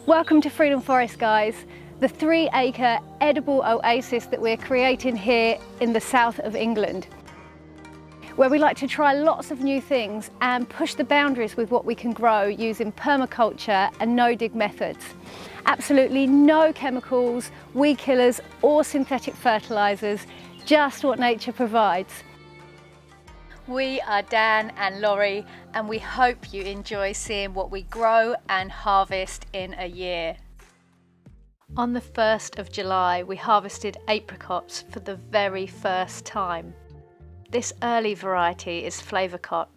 Welcome to Freedom Forest, guys, the 3-acre edible oasis that we're creating here in the south of England, where we like to try lots of new things and push the boundaries with what we can grow using permaculture and no-dig methods. Absolutely no chemicals, weed killers or synthetic fertilisers, just what nature provides. We are Dan and Laurie, and we hope you enjoy seeing what we grow and harvest in a year. On the 1st of July, we harvested apricots for the very first time. This early variety is Flavorcot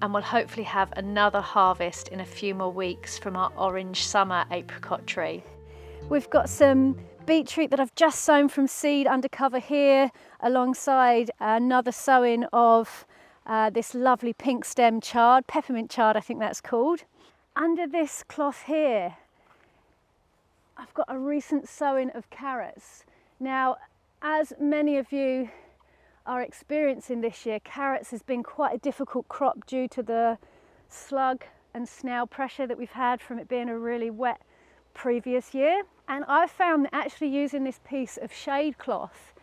and will hopefully have another harvest in a few more weeks from our orange summer apricot tree. We've got some beetroot that I've just sown from seed under cover here, alongside another sowing of this lovely pink stem chard, peppermint chard I think that's called. Under this cloth here, I've got a recent sowing of carrots. Now, as many of you are experiencing this year, carrots has been quite a difficult crop due to the slug and snail pressure that we've had from it being a really wet previous year. And I've found that actually using this piece of shade cloth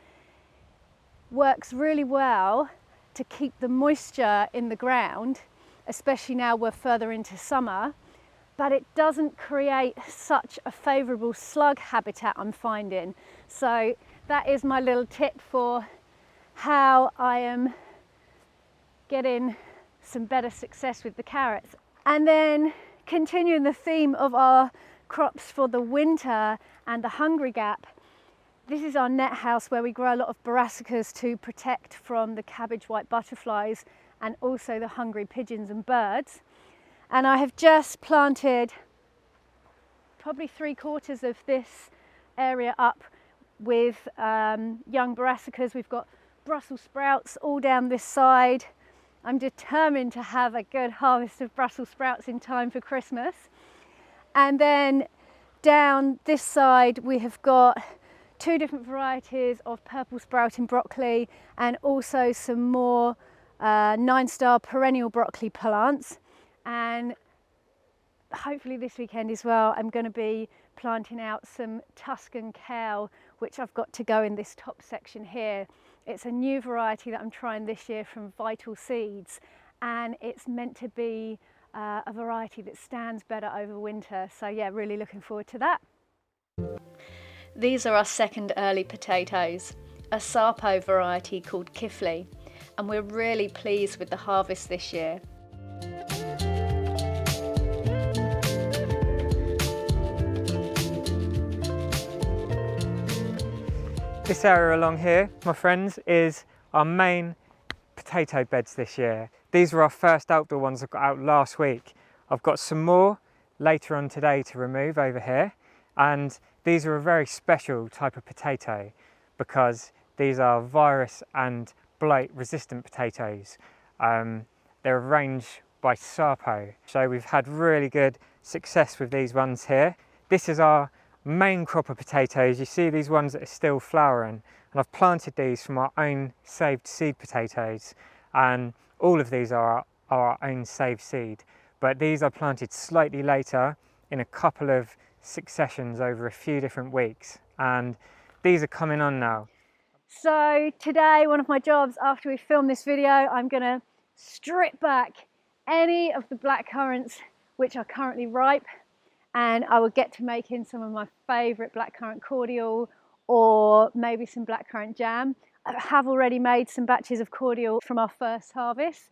works really well to keep the moisture in the ground, especially now we're further into summer, but it doesn't create such a favourable slug habitat, I'm finding. So that is my little tip for how I am getting some better success with the carrots. And then continuing the theme of our crops for the winter and the hungry gap, this is our net house where we grow a lot of brassicas to protect from the cabbage white butterflies and also the hungry pigeons and birds. And I have just planted probably 3/4 of this area up with young brassicas. We've got Brussels sprouts all down this side. I'm determined to have a good harvest of Brussels sprouts in time for Christmas. And then down this side we have got 2 different varieties of purple sprouting broccoli and also some more 9-star perennial broccoli plants. And hopefully this weekend as well I'm going to be planting out some Tuscan kale, which I've got to go in this top section here. It's a new variety that I'm trying this year from SOW Seeds, and it's meant to be a variety that stands better over winter. So yeah, really looking forward to that. These are our second early potatoes, a Sarpo variety called Kifley, and we're really pleased with the harvest this year. This area along here, my friends, is our main potato beds this year. These were our first outdoor ones I got out last week. I've got some more later on today to remove over here, and these are a very special type of potato because these are virus and blight resistant potatoes. They're arranged by Sarpo, so we've had really good success with these ones here. This is our main crop of potatoes. You see these ones that are still flowering, and I've planted these from our own saved seed potatoes, and all of these are our own saved seed, but these are planted slightly later in a couple of successions over a few different weeks, and these are coming on now. So today, one of my jobs after we film this video, I'm going to strip back any of the blackcurrants which are currently ripe, and I will get to making some of my favourite blackcurrant cordial or maybe some blackcurrant jam. I have already made some batches of cordial from our first harvest,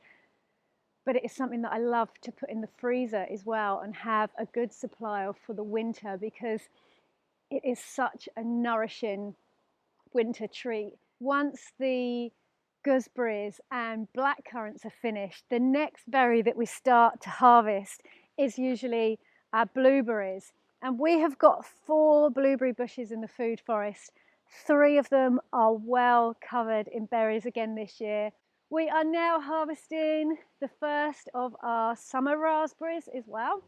but it is something that I love to put in the freezer as well and have a good supply of for the winter, because it is such a nourishing winter treat. Once the gooseberries and blackcurrants are finished, the next berry that we start to harvest is usually our blueberries, and we have got 4 blueberry bushes in the food forest. 3 of them are well covered in berries again this year. We are now harvesting the first of our summer raspberries as well.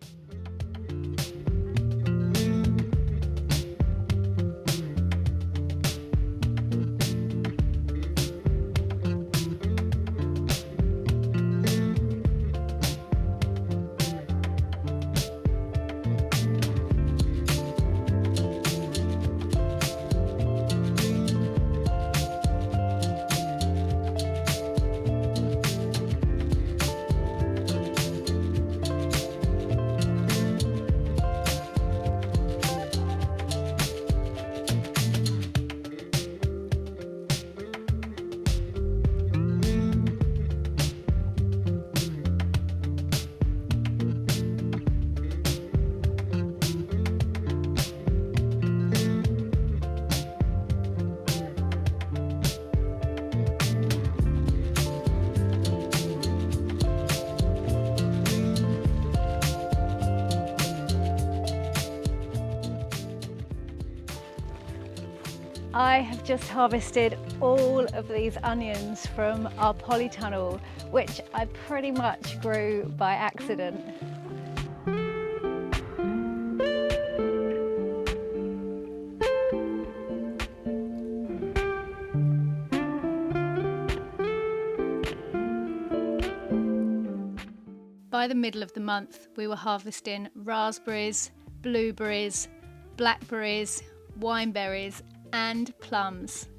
I have just harvested all of these onions from our polytunnel, which I pretty much grew by accident. By the middle of the month, we were harvesting raspberries, blueberries, blackberries, wineberries and plums.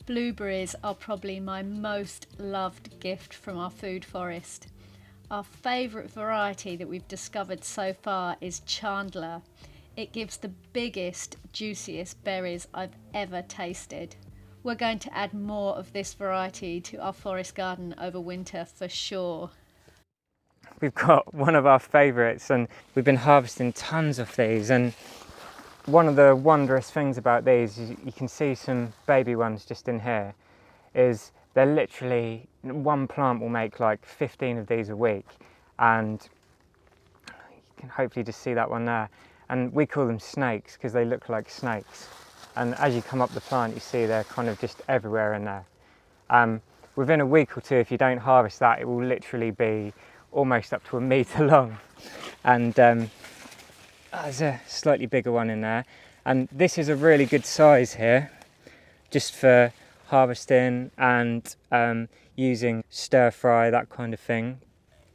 Blueberries are probably my most loved gift from our food forest. Our favourite variety that we've discovered so far is Chandler. It gives the biggest, juiciest berries I've ever tasted. We're going to add more of this variety to our forest garden over winter for sure. We've got one of our favourites and we've been harvesting tons of these, and one of the wondrous things about these is you can see some baby ones just in here, is they're literally, one plant will make like 15 of these a week, and you can hopefully just see that one there, and we call them snakes because they look like snakes, and as you come up the plant you see they're kind of just everywhere in there. Within a week or two, if you don't harvest that, it will literally be almost up to a metre long, and there's a slightly bigger one in there, and this is a really good size here just for harvesting and using stir fry, that kind of thing.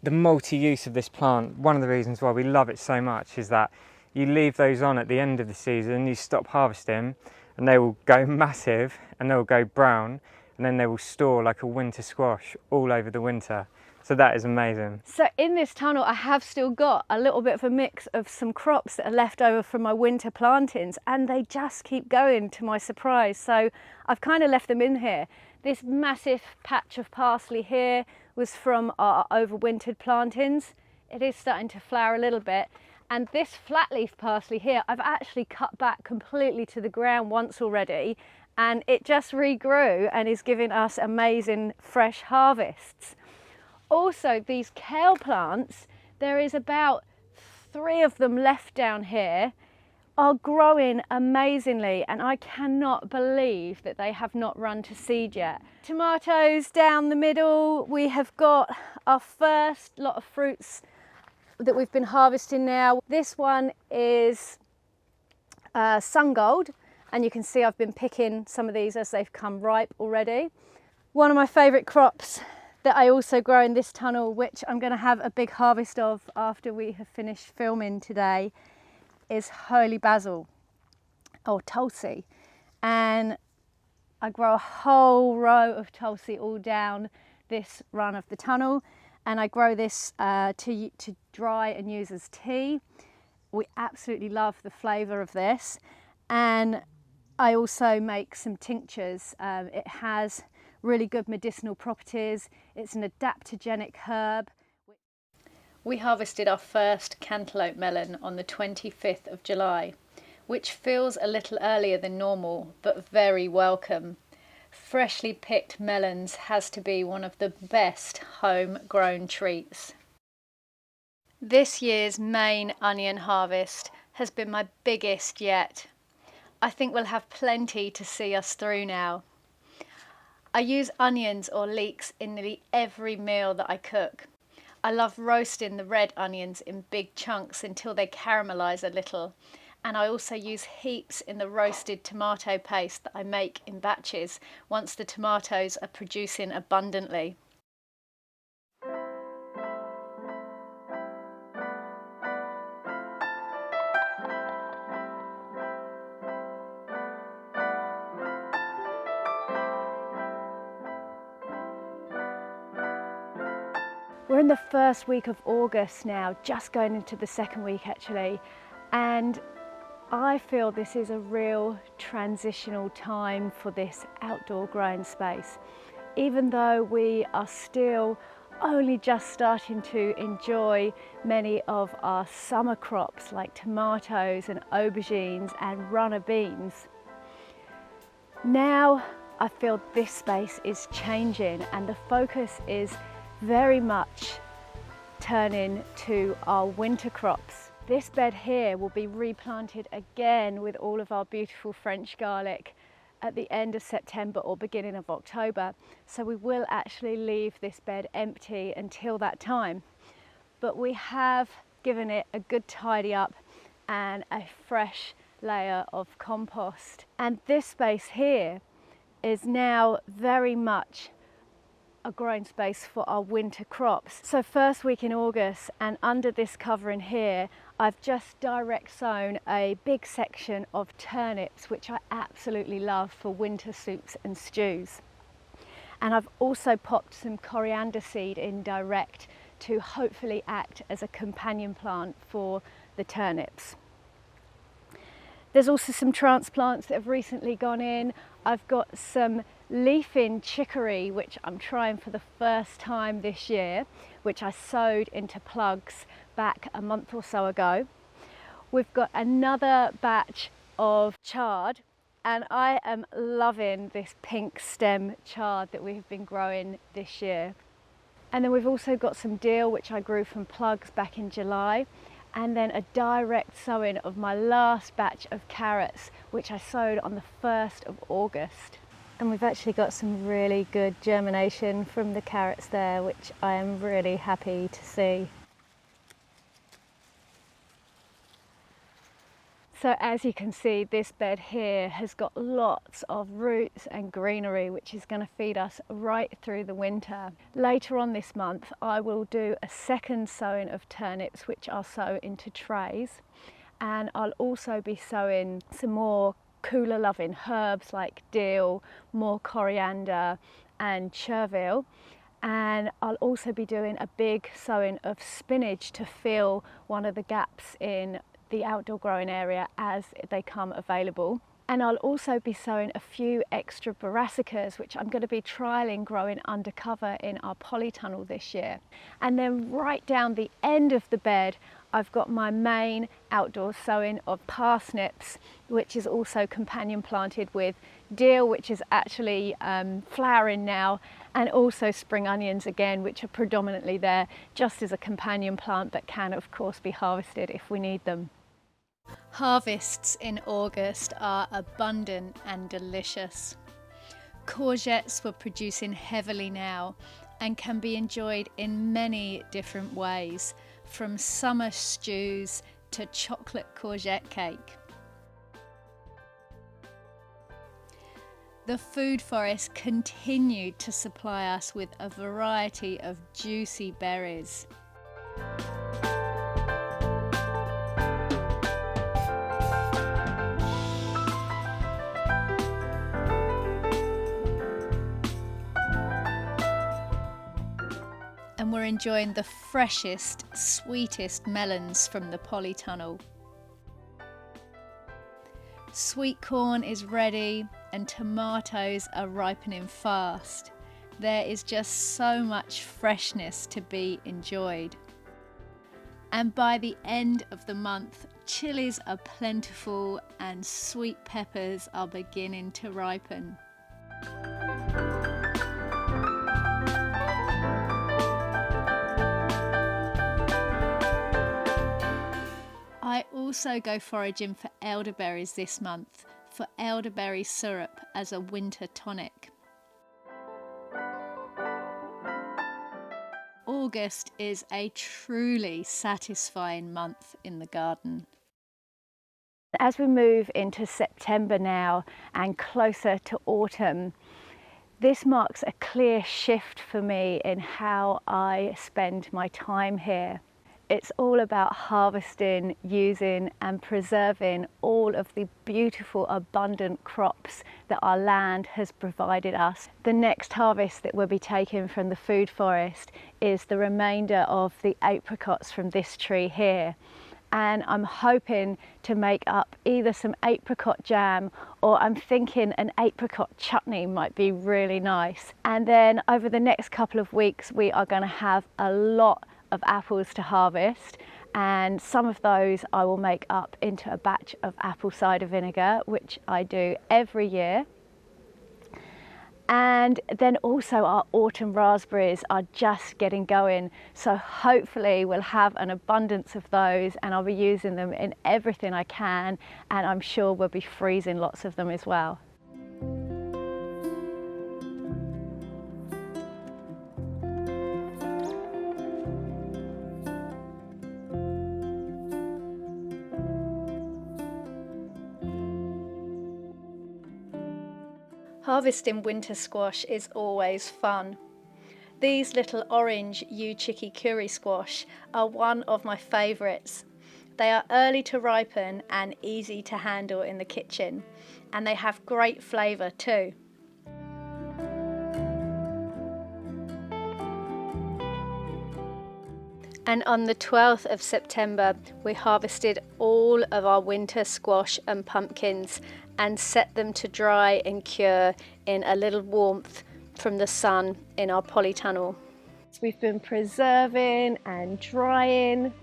The multi-use of this plant, one of the reasons why we love it so much is that you leave those on at the end of the season, you stop harvesting and they will go massive and they'll go brown, and then they will store like a winter squash all over the winter. So that is amazing. So in this tunnel I have still got a little bit of a mix of some crops that are left over from my winter plantings, and they just keep going to my surprise. So I've kind of left them in here. This massive patch of parsley here was from our overwintered plantings. It is starting to flower a little bit. And this flat leaf parsley here, I've actually cut back completely to the ground once already, and it just regrew and is giving us amazing fresh harvests. Also, these kale plants, there is about 3 of them left down here, are growing amazingly, and I cannot believe that they have not run to seed yet. Tomatoes down the middle, we have got our first lot of fruits that we've been harvesting now. This one is sun gold, and you can see I've been picking some of these as they've come ripe already. One of my favourite crops that I also grow in this tunnel, which I'm going to have a big harvest of after we have finished filming today, is holy basil or tulsi, and I grow a whole row of tulsi all down this run of the tunnel, and I grow this to dry and use as tea. We absolutely love the flavour of this, and I also make some tinctures. It has really good medicinal properties. It's an adaptogenic herb. We harvested our first cantaloupe melon on the 25th of July, which feels a little earlier than normal, but very welcome. Freshly picked melons has to be one of the best homegrown treats. This year's main onion harvest has been my biggest yet. I think we'll have plenty to see us through now. I use onions or leeks in nearly every meal that I cook. I love roasting the red onions in big chunks until they caramelise a little, and I also use heaps in the roasted tomato paste that I make in batches once the tomatoes are producing abundantly. We're in the first week of August now, just going into the second week actually, and I feel this is a real transitional time for this outdoor growing space. Even though we are still only just starting to enjoy many of our summer crops like tomatoes and aubergines and runner beans. Now I feel this space is changing and the focus is very much turning to our winter crops. This bed here will be replanted again with all of our beautiful French garlic at the end of September or beginning of October. So we will actually leave this bed empty until that time. But we have given it a good tidy up and a fresh layer of compost. And this space here is now very much a growing space for our winter crops. So first week in August, and under this covering here, I've just direct sown a big section of turnips, which I absolutely love for winter soups and stews. And I've also popped some coriander seed in direct to hopefully act as a companion plant for the turnips. There's also some transplants that have recently gone in. I've got some leafing chicory, which I'm trying for the first time this year, which I sowed into plugs back a month or so ago. We've got another batch of chard, and I am loving this pink stem chard that we have been growing this year. And then we've also got some dill, which I grew from plugs back in July, and then a direct sowing of my last batch of carrots, which I sowed on the 1st of August. And we've actually got some really good germination from the carrots there, which I am really happy to see. So as you can see, this bed here has got lots of roots and greenery, which is going to feed us right through the winter. Later on this month, I will do a second sowing of turnips, which I'll sow into trays. And I'll also be sowing some more cooler loving herbs like dill, more coriander and chervil. And I'll also be doing a big sowing of spinach to fill one of the gaps in the outdoor growing area as they come available. And I'll also be sowing a few extra brassicas, which I'm going to be trialling growing undercover in our polytunnel this year. And then right down the end of the bed, I've got my main outdoor sowing of parsnips, which is also companion planted with dill, which is actually flowering now, and also spring onions again, which are predominantly there just as a companion plant, but can of course be harvested if we need them. Harvests in August are abundant and delicious. Courgettes were producing heavily now and can be enjoyed in many different ways, from summer stews to chocolate courgette cake. The food forest continued to supply us with a variety of juicy berries. And we're enjoying the freshest, sweetest melons from the polytunnel. Sweet corn is ready and tomatoes are ripening fast. There is just so much freshness to be enjoyed. And by the end of the month, chilies are plentiful and sweet peppers are beginning to ripen. I also go foraging for elderberries this month, for elderberry syrup as a winter tonic. August is a truly satisfying month in the garden. As we move into September now and closer to autumn, this marks a clear shift for me in how I spend my time here. It's all about harvesting, using and preserving all of the beautiful, abundant crops that our land has provided us. The next harvest that we'll be taking from the food forest is the remainder of the apricots from this tree here. and I'm hoping to make up either some apricot jam, or I'm thinking an apricot chutney might be really nice. And then over the next couple of weeks we are going to have a lot of apples to harvest, and some of those I will make up into a batch of apple cider vinegar, which I do every year. And then also our autumn raspberries are just getting going, so hopefully we'll have an abundance of those, and I'll be using them in everything I can, and I'm sure we'll be freezing lots of them as well. Harvesting winter squash is always fun. These little orange uchikikuri squash are one of my favourites. They are early to ripen and easy to handle in the kitchen, and they have great flavour too. And on the 12th of September we harvested all of our winter squash and pumpkins and set them to dry and cure in a little warmth from the sun in our polytunnel. We've been preserving and drying.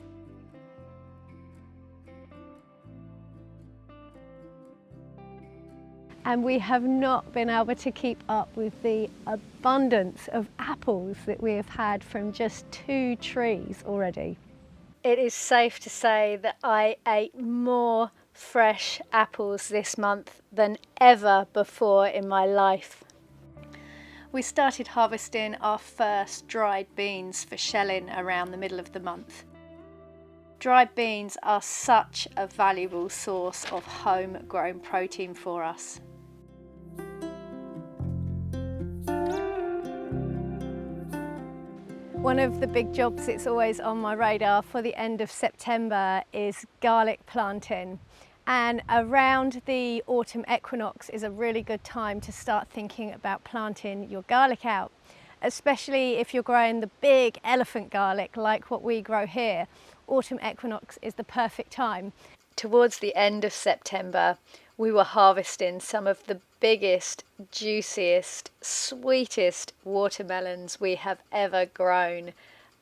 And we have not been able to keep up with the abundance of apples that we have had from just 2 trees already. It is safe to say that I ate more fresh apples this month than ever before in my life. We started harvesting our first dried beans for shelling around the middle of the month. Dried beans are such a valuable source of homegrown protein for us. One of the big jobs that's always on my radar for the end of September is garlic planting. And around the autumn equinox is a really good time to start thinking about planting your garlic out, especially if you're growing the big elephant garlic like what we grow here. Autumn equinox is the perfect time. Towards the end of September, we were harvesting some of the biggest, juiciest, sweetest watermelons we have ever grown.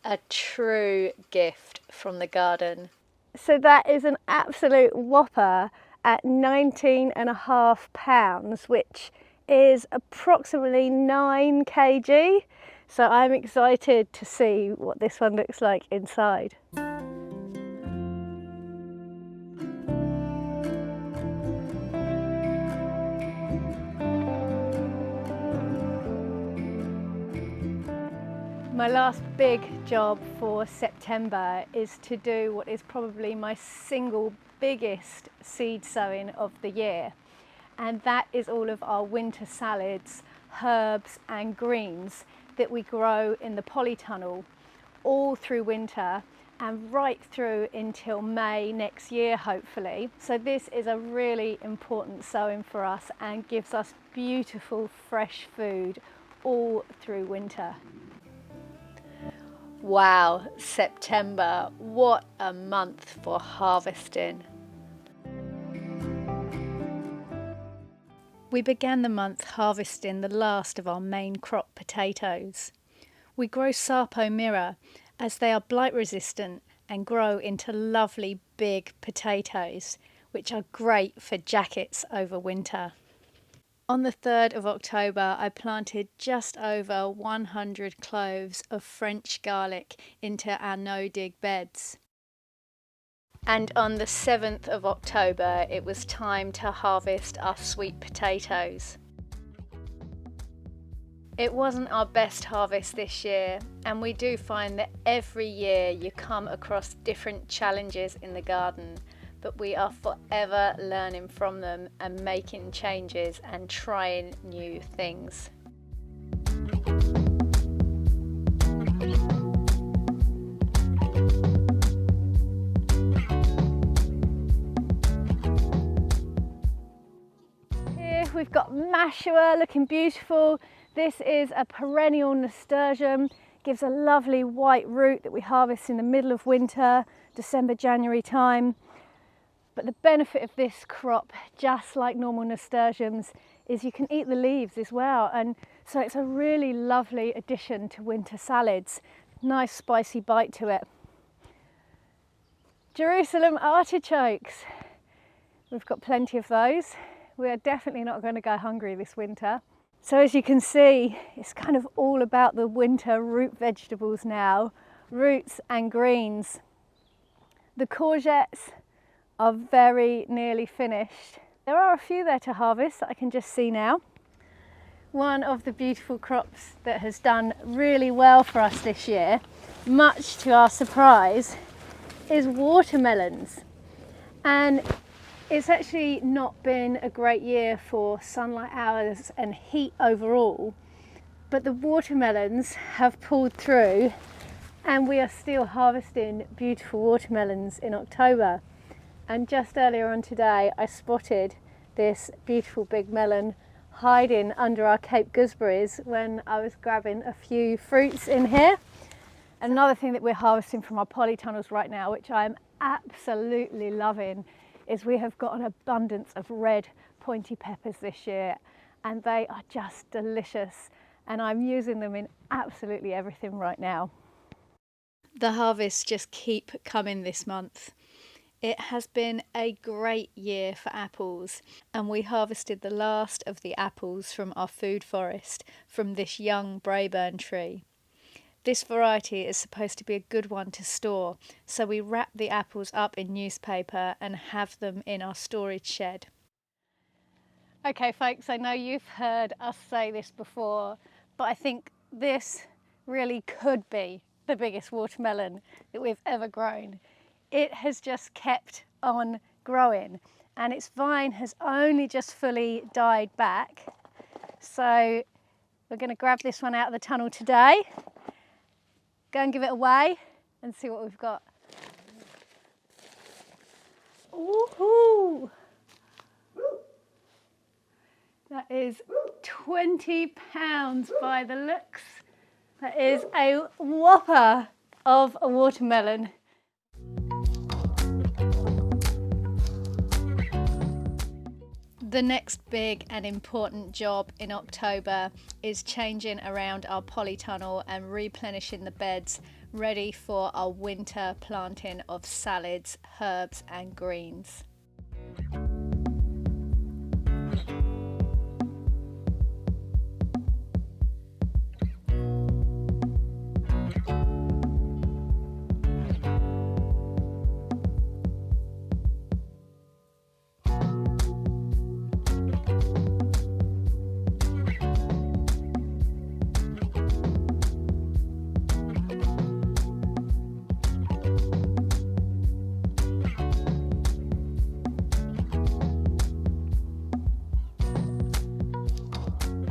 A true gift from the garden. So that is an absolute whopper at 19.5 pounds, which is approximately 9 kg. So I'm excited to see what this one looks like inside. My last big job for September is to do what is probably my single biggest seed sowing of the year, and that is all of our winter salads, herbs and greens that we grow in the polytunnel all through winter and right through until May next year, hopefully. So this is a really important sowing for us and gives us beautiful fresh food all through winter. Wow, September, what a month for harvesting. We began the month harvesting the last of our main crop potatoes. We grow Sapo Mira as they are blight resistant and grow into lovely big potatoes, which are great for jackets over winter. On the 3rd of October, I planted just over 100 cloves of French garlic into our no-dig beds. And on the 7th of October, it was time to harvest our sweet potatoes. It wasn't our best harvest this year, and we do find that every year you come across different challenges in the garden, but we are forever learning from them and making changes and trying new things. Here we've got Mashua looking beautiful. This is a perennial nasturtium. gives a lovely white root that we harvest in the middle of winter, December, January time. But the benefit of this crop, just like normal nasturtiums, is you can eat the leaves as well, and so it's a really lovely addition to winter salads. Nice spicy bite to it. Jerusalem artichokes. We've got plenty of those. We are definitely not going to go hungry this winter. So as you can see, it's kind of all about the winter root vegetables now, roots and greens. The courgettes are very nearly finished. There are a few there to harvest that I can just see now. One of the beautiful crops that has done really well for us this year, much to our surprise, is watermelons. And it's actually not been a great year for sunlight hours and heat overall, but the watermelons have pulled through and we are still harvesting beautiful watermelons in October. And just earlier on today, I spotted this beautiful big melon hiding under our Cape gooseberries when I was grabbing a few fruits in here. Another thing that we're harvesting from our polytunnels right now, which I'm absolutely loving, is we have got an abundance of red pointy peppers this year, and they are just delicious, and I'm using them in absolutely everything right now. The harvests just keep coming this month. It has been a great year for apples, and we harvested the last of the apples from our food forest from this young Braeburn tree. This variety is supposed to be a good one to store, so we wrap the apples up in newspaper and have them in our storage shed. Okay folks, I know you've heard us say this before, but I think this really could be the biggest watermelon that we've ever grown. It has just kept on growing, and its vine has only just fully died back. So we're going to grab this one out of the tunnel today, go and give it away and see what we've got. Ooh, that is 20 pounds by the looks. That is a whopper of a watermelon. The next big and important job in October is changing around our polytunnel and replenishing the beds ready for our winter planting of salads, herbs and greens.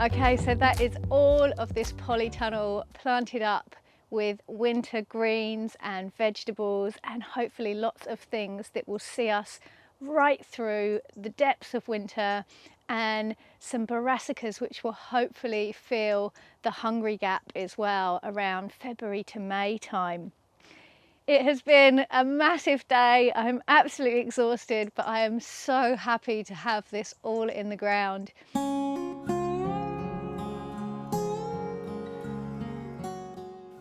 Okay, so that is all of this polytunnel planted up with winter greens and vegetables, and hopefully lots of things that will see us right through the depths of winter, and some brassicas which will hopefully fill the hungry gap as well around February to May time. It has been a massive day. I'm absolutely exhausted, but I am so happy to have this all in the ground.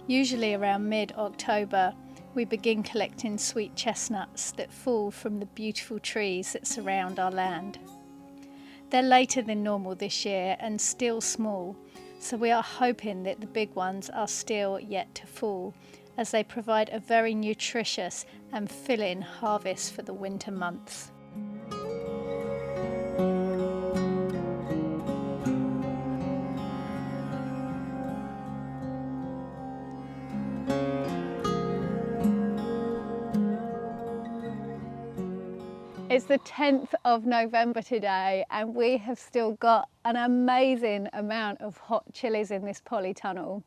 Usually around mid-October, we begin collecting sweet chestnuts that fall from the beautiful trees that surround our land. They're later than normal this year and still small, so we are hoping that the big ones are still yet to fall, as they provide a very nutritious and filling harvest for the winter months. It's the 10th of November today, and we have still got an amazing amount of hot chilies in this polytunnel,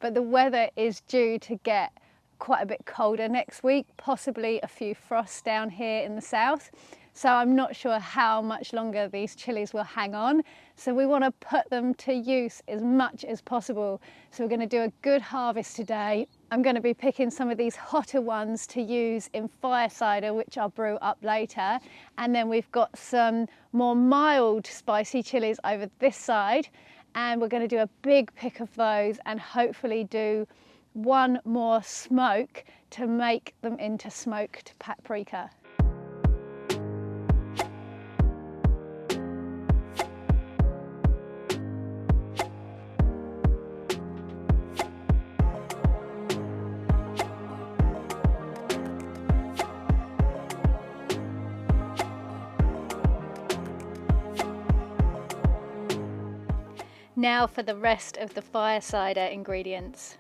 but the weather is due to get quite a bit colder next week, possibly a few frosts down here in the south. So I'm not sure how much longer these chilies will hang on. So we want to put them to use as much as possible. So we're going to do a good harvest today. I'm going to be picking some of these hotter ones to use in fire cider, which I'll brew up later. And then we've got some more mild spicy chilies over this side. And we're going to do a big pick of those and hopefully do one more smoke to make them into smoked paprika. Now for the rest of the fire cider ingredients.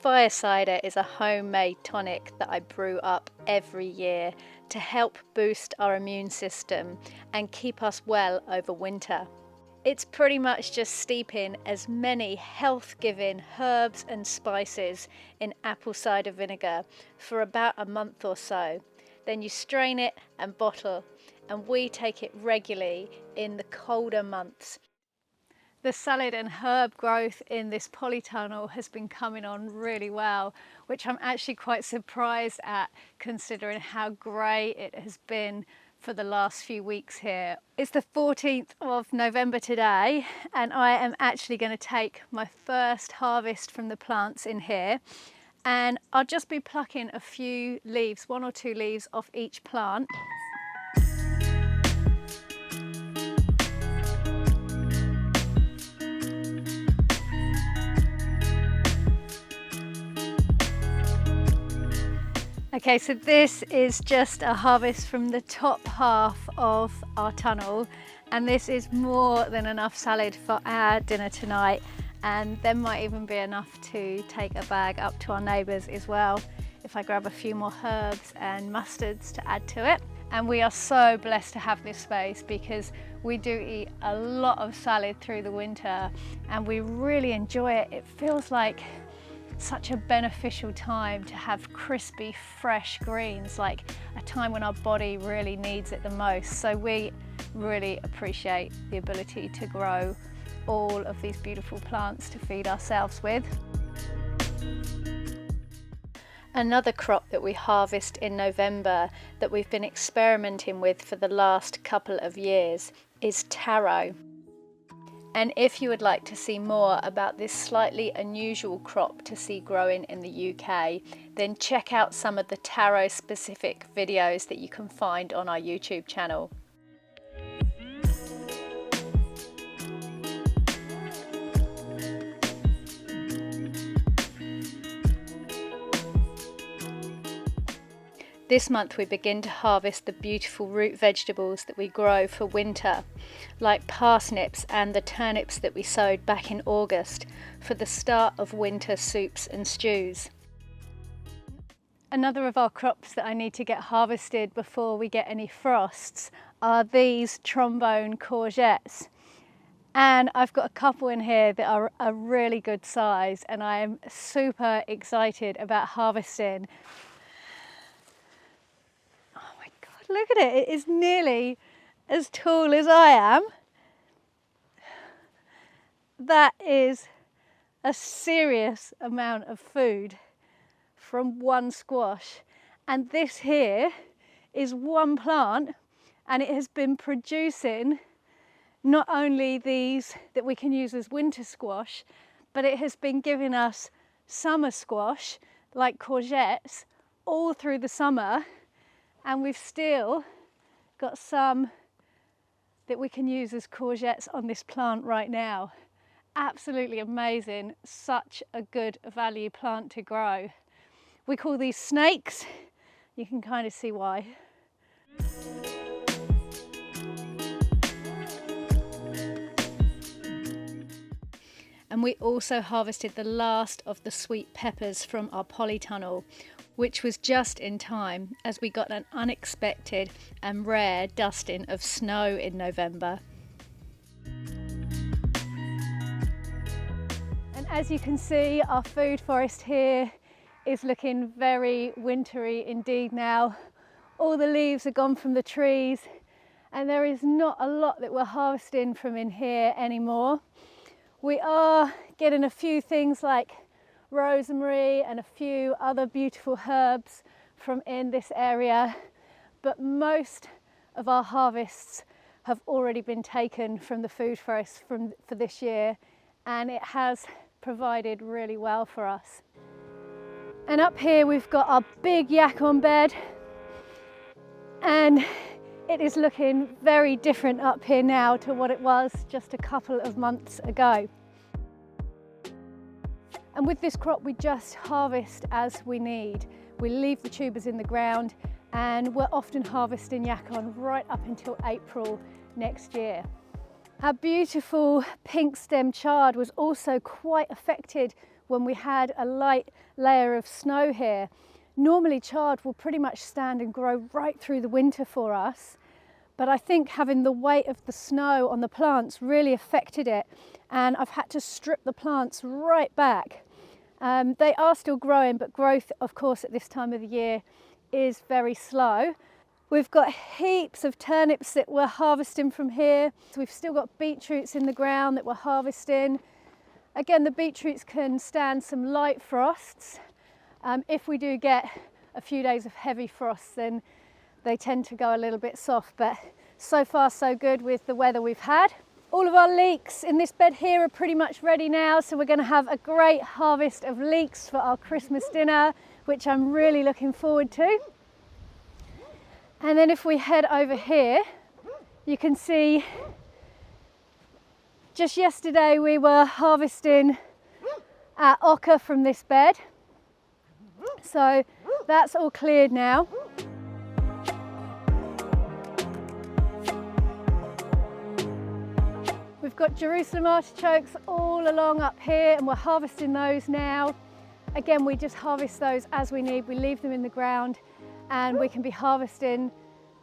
Fire cider is a homemade tonic that I brew up every year to help boost our immune system and keep us well over winter. It's pretty much just steeping as many health-giving herbs and spices in apple cider vinegar for about a month or so. Then you strain it and bottle, and we take it regularly in the colder months. The salad and herb growth in this polytunnel has been coming on really well, which I'm actually quite surprised at considering how grey it has been for the last few weeks here. It's the 14th of November today, and I am actually going to take my first harvest from the plants in here, and I'll just be plucking a few leaves, 1 or 2 leaves off each plant. Okay, so this is just a harvest from the top half of our tunnel, and this is more than enough salad for our dinner tonight, and there might even be enough to take a bag up to our neighbours as well if I grab a few more herbs and mustards to add to it. And we are so blessed to have this space because we do eat a lot of salad through the winter and we really enjoy it. It feels like such a beneficial time to have crispy, fresh greens, like a time when our body really needs it the most. So we really appreciate the ability to grow all of these beautiful plants to feed ourselves with. Another crop that we harvest in November that we've been experimenting with for the last couple of years is taro. And if you would like to see more about this slightly unusual crop to see growing in the UK, then check out some of the taro specific videos that you can find on our YouTube channel. This month we begin to harvest the beautiful root vegetables that we grow for winter, like parsnips and the turnips that we sowed back in August for the start of winter soups and stews. Another of our crops that I need to get harvested before we get any frosts are these trombone courgettes. And I've got a couple in here that are a really good size and I am super excited about harvesting. Look at it, it is nearly as tall as I am. That is a serious amount of food from one squash. And this here is one plant and it has been producing not only these that we can use as winter squash, but it has been giving us summer squash like courgettes all through the summer, and we've still got some that we can use as courgettes on this plant right now. Absolutely amazing, such a good value plant to grow. We call these snakes, you can kind of see why. And we also harvested the last of the sweet peppers from our polytunnel, which was just in time as we got an unexpected and rare dusting of snow in November. And as you can see, our food forest here is looking very wintry indeed now. All the leaves are gone from the trees, and there is not a lot that we're harvesting from in here anymore. We are getting a few things like rosemary and a few other beautiful herbs from in this area, but most of our harvests have already been taken from the food forest for this year, and it has provided really well for us. And up here we've got our big yacon bed, and it is looking very different up here now to what it was just a couple of months ago. And with this crop, we just harvest as we need. We leave the tubers in the ground, and we're often harvesting yacon right up until April next year. Our beautiful pink stem chard was also quite affected when we had a light layer of snow here. Normally chard will pretty much stand and grow right through the winter for us, but I think having the weight of the snow on the plants really affected it, and I've had to strip the plants right back. They are still growing, but growth, of course, at this time of the year is very slow. We've got heaps of turnips that we're harvesting from here. So we've still got beetroots in the ground that we're harvesting. Again, the beetroots can stand some light frosts. If we do get a few days of heavy frosts, then they tend to go a little bit soft, but so far so good with the weather we've had. All of our leeks in this bed here are pretty much ready now, so we're going to have a great harvest of leeks for our Christmas dinner, which I'm really looking forward to. And then if we head over here, you can see just yesterday we were harvesting our ochre from this bed. So that's all cleared now. We've got Jerusalem artichokes all along up here, and we're harvesting those now. Again, we just harvest those as we need. We leave them in the ground, and we can be harvesting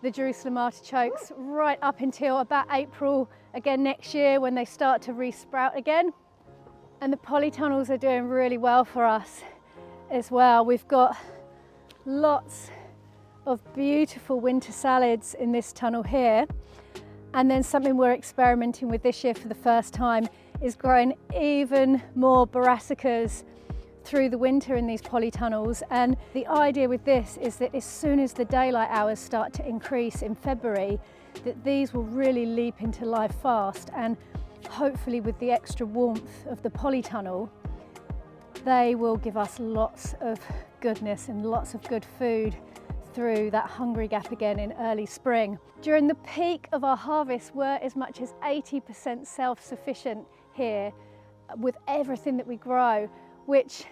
the Jerusalem artichokes right up until about April again next year, when they start to re-sprout again. And the polytunnels are doing really well for us as well. We've got lots of beautiful winter salads in this tunnel here. And then something we're experimenting with this year for the first time is growing even more brassicas through the winter in these polytunnels. And the idea with this is that as soon as the daylight hours start to increase in February, that these will really leap into life fast, and hopefully with the extra warmth of the polytunnel, they will give us lots of goodness and lots of good food through that hungry gap again in early spring. During the peak of our harvest, we're as much as 80% self-sufficient here with everything that we grow, which,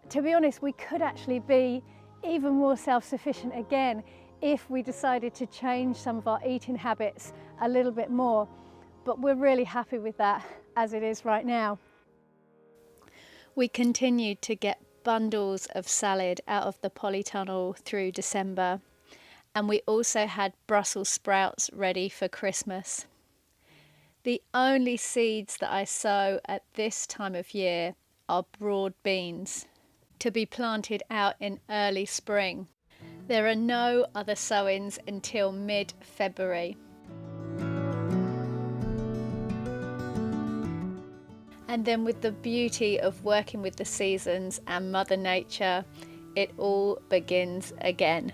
to be honest, we could actually be even more self-sufficient again if we decided to change some of our eating habits a little bit more. But we're really happy with that as it is right now. We continued to get bundles of salad out of the polytunnel through December, and we also had Brussels sprouts ready for Christmas. The only seeds that I sow at this time of year are broad beans, to be planted out in early spring. There are no other sowings until mid-February. And then with the beauty of working with the seasons and Mother Nature, it all begins again.